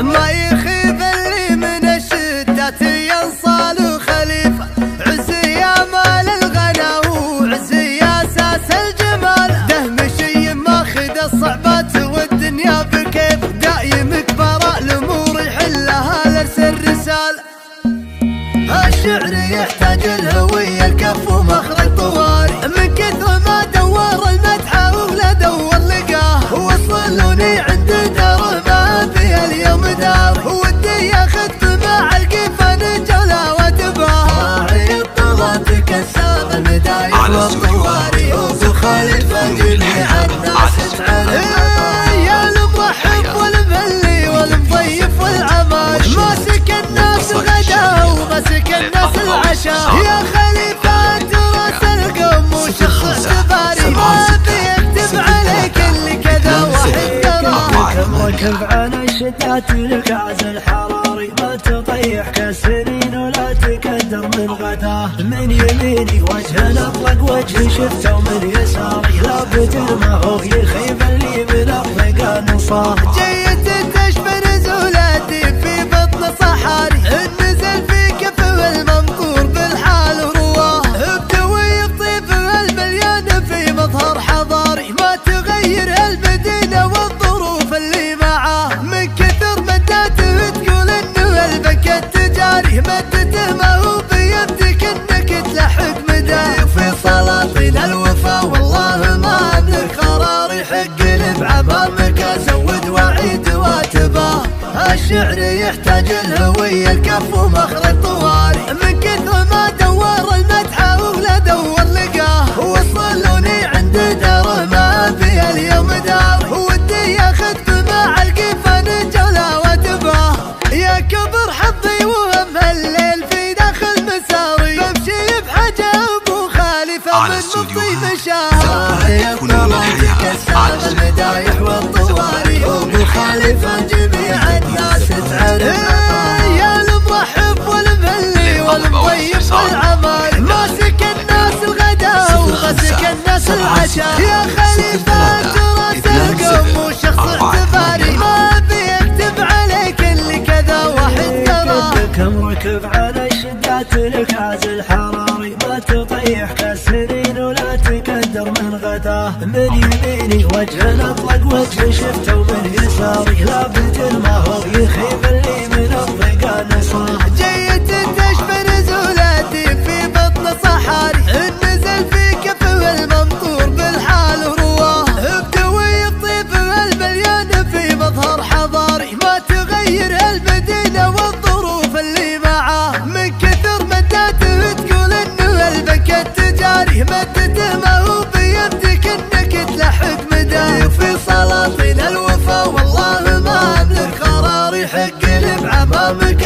ما يخيب اللي من الشدات ينصال خليفة. عزي يا مال الغنى وعزي يا اساس الجمال، ده مشي ماخذ الصعبات والدنيا بكيف، دايم كبراء الامور يحلها لرسل رسالة. الشعر يحتاج الهوية الكف ومخرج طواري، من كثر ما دور المدحة ولا دور لقاه، وصلوني عند داره ما فيها اليوم دار، ودي ياخذ بمع القفن جولة وتباه. راعي الطغاة كساب المدايح والطواري، وابو خليفة جميع الناس تعرف. يا المرحب والمهلي والمضيف والعمال، ماسك الناس الغدا وماسك الناس العشاء. يا خليفة راس القوم وشخص اعتباري، ما بيكتب عليك اللي كذا واحد تراه. كم ركب على الشتات الكعز الحراري، ما تطيح كالسنين ولا تكدر من غداه. من يميني وجه الاطلق وجه شفته، ومن يساري لابد ما هو يخيب اللي من الرقا نصاه. جيت تشبه نزولاتي في بطن صحاري، النزل في كف المنظور بالحال ورواه. بدوي الطيب المليان في مظهر حضاري، ما تغير المدينة والظروف اللي معاه. من كثر مداته تقول انه البنك التجاري، مدته ما هو بيمدك انك تلحق مداه. في سلاطين الوفا والله ما املك قرار، يحق لي بعبامك ازود واعيد واتباه. الشعر يحتاج الهوية الكف ومخرج طواري، من كثر ما دور المدحة ولا دور لقاه، وصلوني عند داره ما فيها اليوم دار، ودي ياخذ بمع القفن جولة وتباه. يا كبر حظي وهم الليل في داخل مساري، بمشي بحاجة ابو خليفة من مطي مشاه. يطلع كساب المدايح والطواري، وابو خليفة جميع الناس تعرف. يا المرحب والمهلي والمضيف والعمال، ماسك الناس الغدا وماسك الناس العشاء. يا خليفة راس القوم وشخص اعتباري، ما بيكتب عليك اللي كذا واحد تراه. كم ركب على الشدات الكعز الحراري، ما تطيح كالسنين ولا تكدر من غداه. من يميني وجه الاطلق وجه شفته، ومن يساري لابد ما هو يخيب اللي من الرقا نصاه. جيت تشبه نزولاتي في بطن صحاري، النزل في كف الممطور بالحال ورواه. بدوي الطيب المليان في مظهر حضاري، ما تغير المدينة والظروف اللي معاه. من كثر مداته تقول انه البنك التجاري، مدته ما هو بيمدك انك تلحق مداه. في سلاطين الوفا والله ما املك قرار، يحق لي بعمامك